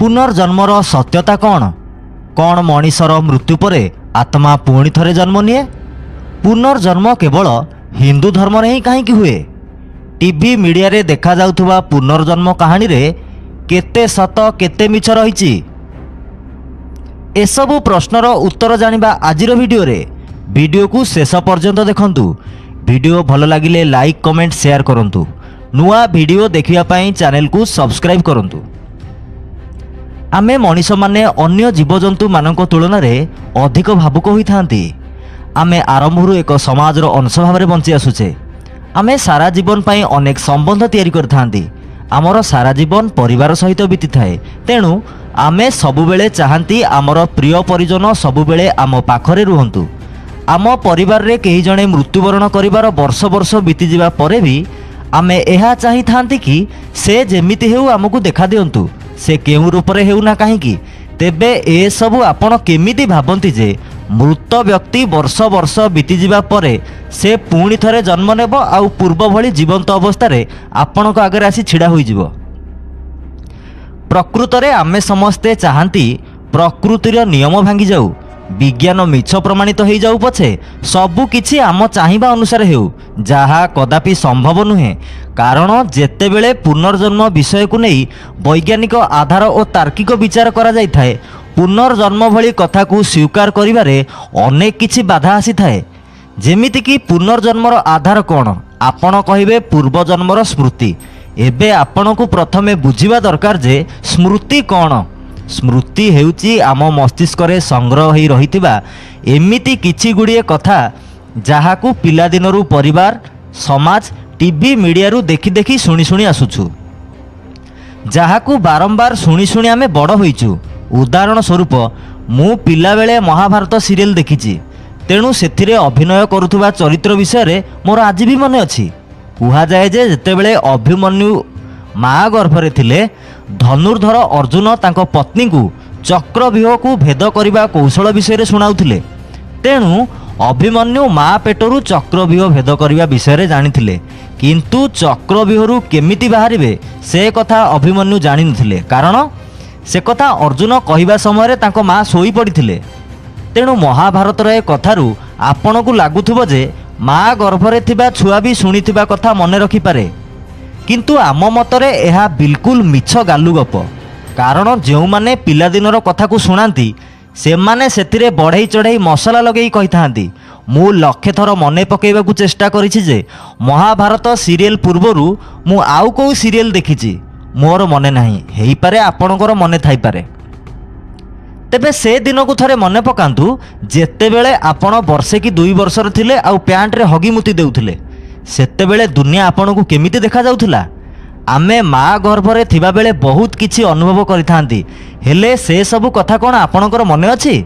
पुनर्जन्मर सत्यता कौन? कौन मनीषर मृत्यु पर आत्मा पुणी थरे जन्म निए? पुनर्जन्म केवल हिंदू धर्म ही कहीं हुए? टीवी मीडिया रे देखा जाउथुबा पुनर्जन्म कहानी रे केते सत केते मिछ रहिछि? एसबु प्रश्नर उत्तर जानिबा आजिर वीडियो रे। वीडियो को शेष पर्यंत देखंतु। वीडियो भल लागिले लाइक कमेंट शेयर करंतु। नुआ वीडियो देखिया पई चैनल को सब्सक्राइब करंतु। आमे मनीष माने अन्य जीवजंतु मानक तुलन में अधिक भावुक होइथांती। आमे आरंभरू एक समाजर अंश भाव बंची आसुचे। आमे सारा जीवन पाई अनेक संबंध तैयारी करथांती। आमर सारा जीवन परिवार सहित बीती थाए। तेणु आमे सबुबेले चाहंती आमर प्रिय परिजन सबुबेले आम पाखरे रुहंतु। आम परिवार रे केही जणे मृत्युवरण करिवार वर्ष वर्ष बीती जिबा परे भी आमे एहा चाहि थांती कि से जेमिति हेउ आमको देखा दियंतु। से केउ रूपरे हेउ ना काहेकि। तेबे ए सबु आपण केमिति भाबंती जे मृत व्यक्ति वर्ष वर्ष बीती जिबा परे से पुणी थरे जन्म नेब आउ पूर्व भली जीवंत अवस्था रे आपणक आगे आसी छिड़ा होई जिवो। प्रकृत रे आमे समस्ते चाहंती प्रकृतिर नियम भांगी जाऊ। विज्ञान मिछ प्रमाणित हो जाऊ पछे सबु किछि आम चाहिबा अनुसार हेउ, जहा कदापि संभव नुहे। कारण जेतेबेले पुनर्जन्म विषय को नहीं वैज्ञानिक आधार और तार्किक विचार करा जाय थाए, पुनर्जन्म भली कथा को स्वीकार करिबारे अनेक किछि बाधा आसी थाए। जेमिति कि पुनर्जन्मर आधार कौन? आपण कहिबे पूर्वजन्मर स्मृति। एबे आपण को प्रथमे बुझिबा दरकार जे स्मृति कौन। स्मृति हेउची आम मस्तिष्क रे संग्रह होई रहितिबा एमिति किछि गुड़िए कथा जहाकू पिलादिनरू परिवार समाज टीवी मीडिया रु देखि देखि शुणी शुणी आसुछु, जहाकू बारंबार शुणी शुणी आमे बड़ होइछु। उदाहरण स्वरूप मु पिला बेले महाभारत सीरियल देखिछि। तेणु सेथिरे अभिनय करुथुबा चरित्र विषय रे मोर आज भी मन अछि। कुहा जाए जे जेतेबेले अभिमन्यु माँ गर्भरे थिले धनुर्धर अर्जुन तांको पत्नी को चक्रव्यूह को भेद करने कौशल विषय शुणाउथिले। तेणु अभिमन्यु माँ पेटरू चक्रव्यूह भेद करने विषय जानिथिले, किंतु चक्रव्यूहरु केमिति बाहरिबे से कथा अभिमन्यु जानि नथिले। कारण से कथा अर्जुन कहिबा समय तांको माँ सोई पड़िथिले। तेणु महाभारतर ए कथारू आपणकू लागुथुबो जे माँ गर्भरे थिबा छुआ भी शुणिथिबा कथा मने रखिपारे, किंतु आम मतरे यह बिल्कुल मिछ गालु गप। कारण जो माने पिलादिनर कथा को शुणाती से माने सेतिरे बढ़ई चढ़ई मसला लगे कही थांती। मु लक्षे थर मने पकेइबाकू चेष्टा करिछि जे महाभारत सीरियल पूर्वरु मु आउ को सीरियल देखिछि, मोर मने नाही। हेई पारे आपणकर मने थाई पारे। तेबे से दिन को थरे मने पकांतु जेतेबेले आपण वर्षे कि 2 वर्षर थिले आउ प्यांट रे हगी मुती देउथिले। सेतेबेले दुनिया आपन को केमिति देखा जाउथुला? आमे माँ गर्भरे थिबा बेले बहुत किछि अनुभव करिथांती, हेले से सब कथा कोन आपणकर मने अछि?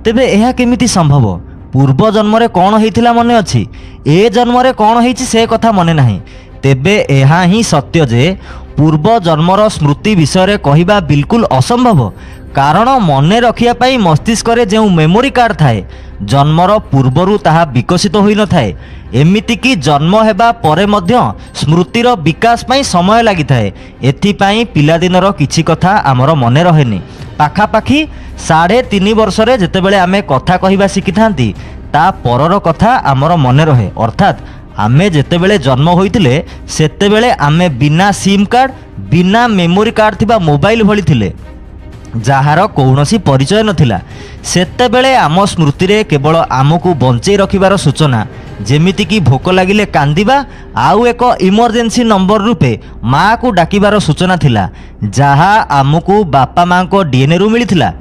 तेबे एहा केमिति संभव? पूर्व जन्मरे कोन हेइथिला मने अछि, ए जन्मरे कोन हेइछि से कथा मने नाही। तेबे एहा ही सत्य जे पूर्व जन्मर स्मृति विषय कहिबा बिल्कुल असंभव। कारण मने रखिया पाई मस्तिष्क रे जो मेमोरी कार्ड थाए जन्मर पूर्वरु ताहा विकसित होई न थाए। एमिति कि जन्म हेबा परे मध्य स्मृतिर विकास पाई समय लागि थाए। एथि पाई पिलादिनर किछि कथा आमर मने रहेनी। पाखापाखि 3.5 वर्षरे जेतेबेले आमे कथा कहिबा शिखि थांती ता परर कथा आमर मने रहे। अर्थात आमे जेतेबेले जन्म होइतिले सेतेबेले आमे बिना सिम कार्ड बिना मेमोरी कार्ड थिबा मोबाइल भली थिले, जार कौनसी परिचय नथिला। सेतेबेले आम स्मृति रे केवल आमको बंचई रखिबार सूचना, जेमिति कि भोक लागिले कांदिबा आउ एक इमरजेंसी नंबर रूपे माँ को डाकिबार सूचना थिला, जहा आमको बापा माँ को डीएनए रु मिलिथिला।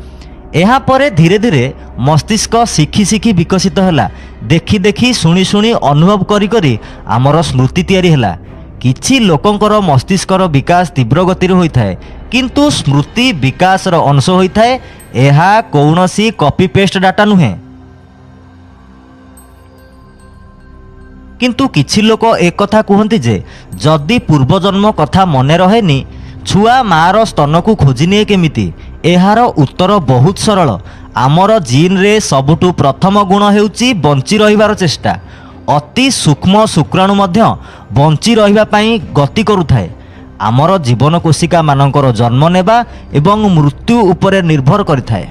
एहा परे धीरे धीरे मस्तिष्क शिखी शिखी विकसित हैला। देखि देखि शुणी शुणी अनुभव करी करी आमर स्मृति तैयारी हैला। किछि लोकंकर मस्तिष्कर विकास तीव्र गति होइथाए, किंतु स्मृति विकासर अंश होइथाए। एहा कौनसी कॉपी पेस्ट डाटा नुहे। किंतु किछि लोक एक कथा कहती जे जदि पूर्वजन्म कथा मने रहेनी छुआ मार स्तन को खोजी निए केमिति? एहार उत्तर बहुत सरल। आमर जीन रे सबुठु प्रथम गुण हेउची बंची रहिबार चेष्टा। अति सूक्ष्म शुक्राणु मध्य बंची रहिबा पई गति करुथाए। आमर जीवन कोशिका मानकर जन्म नेबा एवं मृत्यु उपरे निर्भर करिथाए।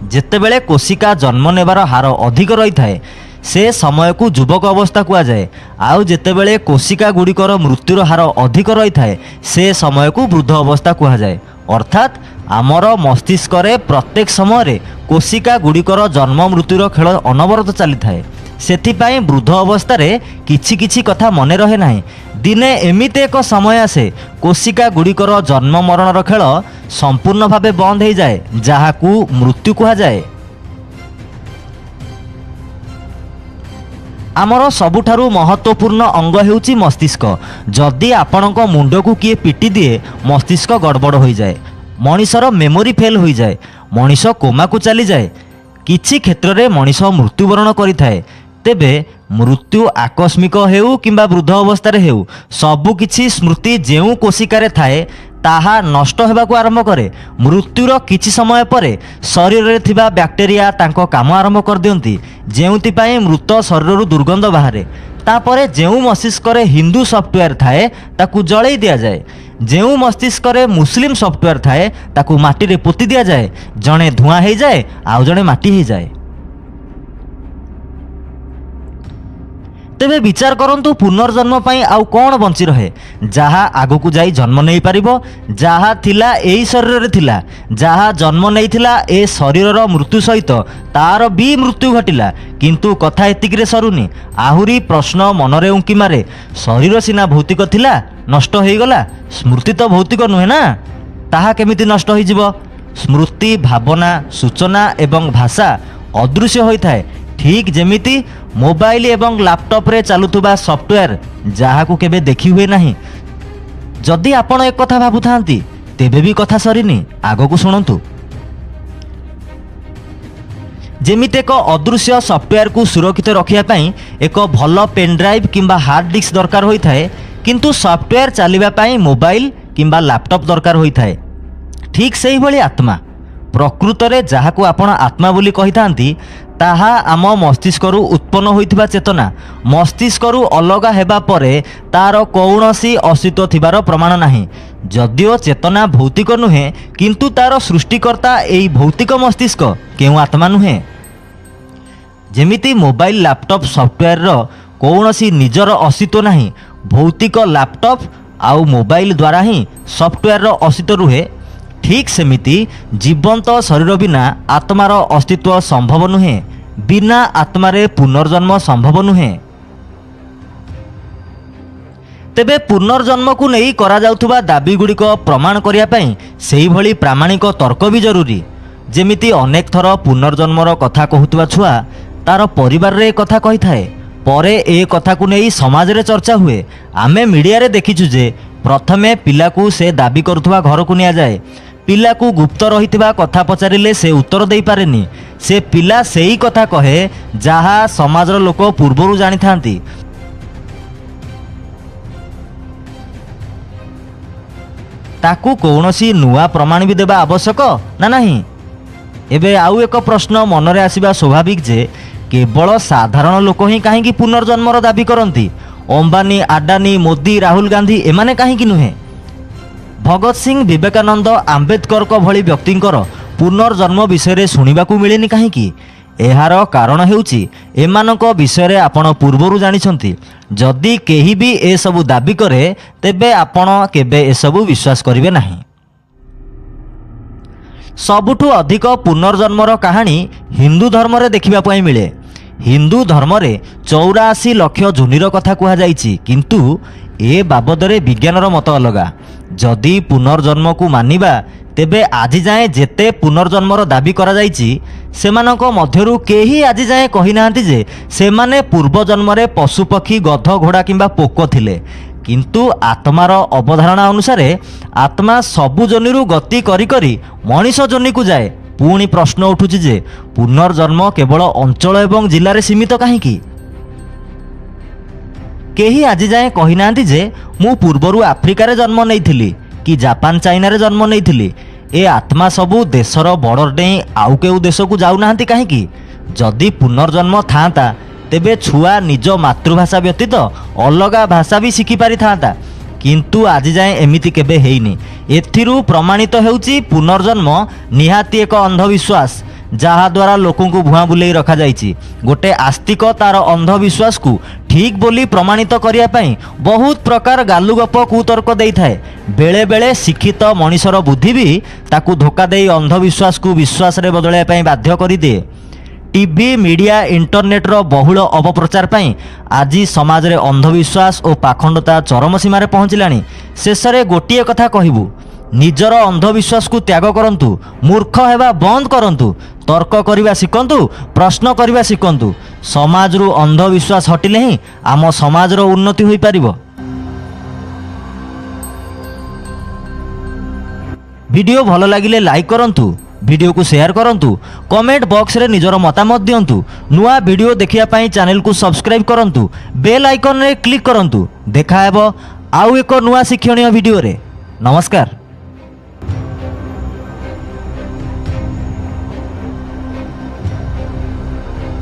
जेतेबेले कोशिका जन्म नेबार हार अधिक रही थाए से समय को युवक अवस्था कुआजाए। आउ जेतेबेले कोशिका गुड़िकर मृत्युर हार अधिक रही थाए से समय को वृद्ध अवस्था कुआजाए। अर्थात आमर मस्तिष्क प्रत्येक समय कोशिका गुड़िकर जन्म मृत्युर खेल अनवरत चली थाए। सेथिपाई वृद्ध अवस्था किछि किछि कथा मने रहे नाही। दिने एमिते एक समय आसे कोशिका गुड़िकर जन्म मरणर खेल संपूर्ण भावे बंद हो जाए, जहाकू मृत्यु कहा जाए। आमर सबुठारु महत्वपूर्ण अंग हेउची मस्तिष्क। जदि आपणक मुंड को किए पिटी दिए मस्तिष्क गड़बड़ हो जाए, मनीषर मेमोरी फेल हो जाए, मनीष कोमा को चली जाए, किछि क्षेत्र में मनीष मृत्युवरण करिथाए। तेबे मृत्यु आकस्मिक हेउ किंबा वृद्ध अवस्था हेउ सबु किछि स्मृति जेउ कोशिकार थाए ताहा नष्ट हेबाकु आरंभ करे। मृत्युर किछि समय परे शरीर रे थिबा बैक्टेरिया तांको काम आरंभ कर दियंती, जेउतिपाई मृत शरीररु दुर्गंध बाहरे। तापरे जेउ मस्तिष्क रे हिंदू सॉफ्टवेयर थाए ताकू जळै दिया जाए, जेउ मस्तिष्क रे मुस्लिम सॉफ्टवेयर थाए ताकू माटी रे पोती दिया जाए। जणे धुआं हे जाए आउ जणे माटी हे जाए। तेबे विचार करंतु पुनर्जन्म पाई आउ कौन बंची रहे? जहा आगकू जाई जन्म नहीं पारिबो, जहा थिला एई शरीर रे थिला, जहा जन्म नहीं थिला ए शरीरर मृत्यु सहित तार भी मृत्यु घटिला। किंतु कथा एतिक रे सरुनी, आहुरी प्रश्न मनरे उंकी मारे। शरीर सिना भौतिक थिला, नष्ट हो गला, स्मृति तो भौतिक नुहे ना, ताहा केमिति नष्ट हो जिवो? स्मृति, भावना, सूचना एवं भाषा अदृश्य होइथाए। ठीक जेमिति मोबाइल एवं लैपटॉप रे चलुथुबा सॉफ्टवेयर जहाकू केबे देखि हुए नाही। जदि आपण एक कथा भाबुथांती तेबे भी कथा सरीनी, आगकू शुणंतु। जेमिति एक अदृश्य सॉफ्टवेयर को सुरक्षित रखिया पई एक भल पेन ड्राइव किंबा हार्ड डिस्क दरकार होइथाए, किंतु सॉफ्टवेयर चलिबा पई मोबाइल किंबा लैपटॉप दरकार होइथाए। ठीक सेही भली आत्मा प्रकृत रे जहाकू आपण आत्मा बोली कहिथांती ताहा आम मस्तिष्करू उत्पन्न होइथिबा चेतना। मस्तिष्करू अलगा हेबा परे तार कौनसी अस्तित्व थिबार प्रमाण नाही। जदिओ चेतना भौतिक नुहे, किंतु तार सृष्टिकर्ता एई भौतिक मस्तिष्क केउ आत्मा नुहे। जेमिति मोबाइल लैपटॉप सॉफ्टवेयर रो कौनसी निजर अस्तित्व नाही। भौतिक लैपटॉप आउ मोबाइल द्वारा ही सॉफ्टवेयर रो अस्तित्व रुहे। ठीक सेमिति जीवंत शरीर बिना आत्मार अस्तित्व संभव नुहे। बिना आत्मारे पुनर्जन्म संभव नुहे। तेबे पुनर्जन्म को नहीं करा जाउथुबा दाबी गुड़िक प्रमाण करिया पई सेही भली प्रामाणिक तर्क भी जरूरी। जेमिति अनेक थर पुनर्जन्मर कथा कहूथुबा छुआ तार परिवार रे कथा कही थाए, परे ए कथा को नहीं समाज रे चर्चा हुए। आमे मीडिया रे देखिछु जे प्रथमे पिला को से दाबी करुथुबा घर को निया जाए। पिला को गुप्त रहिथिबा कथा पचारिले से उत्तर देई पारेनी। से पिला सेही कथा कहे जहा समाजर लोक पूर्वरु जानि थांती। ताकू कौनसी नुआ प्रमाण भी देबा आवश्यक ना नहीं? एबे आउ एक प्रश्न मनरे आसीबा स्वाभाविक जे केवल साधारण लोक ही काहेकि पुनर्जन्मर दाबी करती? अंबानी, आडानी, मोदी, राहुल गांधी एमाने काहेकि नुहे? भगत सिंह, विवेकानंद, आंबेडकर को भली व्यक्तिंकर पुनर्जन्म विषय शुणिबाकू मिलेनी काहेकि? एहार कारण हेउची एमानक विषय आपण पूर्वरु जानिछंती। जदि केही भी ए सबु दाबी करे तेबे आपण केबे ए सबु विश्वास करिवे नाही। सबुठु अधिक पुनर्जन्मर कहानी हिंदू धर्म रे देखिबा पई मिले। हिंदू धर्म रे 84 लक्ष जुनिर कथा कुहा जाइछि, किंतु ए बाबदरे विज्ञानर मत अलगा। जदि पुनर्जन्म को मानिबा तेबे आज जाए जेते पुनर्जन्मर दाबी करा जाइछि सेमानक मध्यरु केही आज जाए कहि नांती जे सेमाने पूर्व जन्म रे पशु पक्षी, गध, घोड़ा किंबा पोक थिले। किंतु आत्मार अवधारणा अनुसार आत्मा सबु जनिरु गति करी करी मनीष जनि को जाए। पुणी प्रश्न उठुछि जे पुनर्जन्म केवल अंचल एवं जिल्ला रे सीमित काहेकि? केही आज जाए कहि नांती जे मु पूर्वरु आफ्रिका रे जन्म नेइथिली कि जापान, चाइना रे जन्म नेइथिली। ए आत्मा सबु देशर बॉर्डर डेई आउ केउ देश को जाउ नांती काहेकि? जदि पुनर्जन्म थांता तेबे छुआ निज मातृभाषा व्यतीत अलगा भाषा भी शिखि पारि थांता। କିନ୍ତୁ ଆଜି ଯାଏଁ ଏମିତି କେବେ ହେଇନି। ଏଥିରୁ ପ୍ରମାଣିତ ହେଉଛି ପୁନର୍ଜନ୍ମ ନିହାତି ଏକ ଅନ୍ଧବିଶ୍ୱାସ, ଯାହାଦ୍ୱାରା ଲୋକଙ୍କୁ ଭୁଆଁ ବୁଲେଇ ରଖାଯାଇଛି। ଗୋଟେ ଆସ୍ତିକ ତାର ଅନ୍ଧବିଶ୍ୱାସକୁ ଠିକ୍ ବୋଲି ପ୍ରମାଣିତ କରିବା ପାଇଁ ବହୁତ ପ୍ରକାର ଗାଲୁଗପ କୁତର୍କ ଦେଇଥାଏ। ବେଳେବେଳେ ଶିକ୍ଷିତ ମଣିଷର ବୁଦ୍ଧି ବି ତାକୁ ଧୋକା ଦେଇ ଅନ୍ଧବିଶ୍ୱାସକୁ ବିଶ୍ୱାସରେ ବଦଳାଇବା ପାଇଁ ବାଧ୍ୟ କରିଦିଏ। ଟିଭି ମିଡ଼ିଆ ଇଣ୍ଟରନେଟ୍ର ବହୁଳ ଅପପ୍ରଚାର ପାଇଁ ଆଜି ସମାଜରେ ଅନ୍ଧବିଶ୍ୱାସ ଓ ପାଖଣ୍ଡତା ଚରମ ସୀମାରେ ପହଞ୍ଚିଲାଣି। ଶେଷରେ ଗୋଟିଏ କଥା କହିବୁ, ନିଜର ଅନ୍ଧବିଶ୍ୱାସକୁ ତ୍ୟାଗ କରନ୍ତୁ, ମୂର୍ଖ ହେବା ବନ୍ଦ କରନ୍ତୁ, ତର୍କ କରିବା ଶିଖନ୍ତୁ, ପ୍ରଶ୍ନ କରିବା ଶିଖନ୍ତୁ। ସମାଜରୁ ଅନ୍ଧବିଶ୍ୱାସ ହଟିଲେ ହିଁ ଆମ ସମାଜର ଉନ୍ନତି ହୋଇପାରିବ। ভিডিও ভাল লাগিলে লাইক করন্তু, ভিডিওକୁ সেয়ার করন্তু, কমেন্ট বক্সরে নিজর মতামত দিয়ন্তু। নূয়া ভিডিও দেখিয়া পাই চ্যানেলକୁ সবস্ক্রাইব করন্তু, বেল আইকନରେ ক্লিক করন্তু। দেখা ହେବ ଆଉ ଏକ ନୂଆ ଶିକ୍ଷଣୀୟ ଭିଡ଼ିଓରେ। ନମସ୍କାର।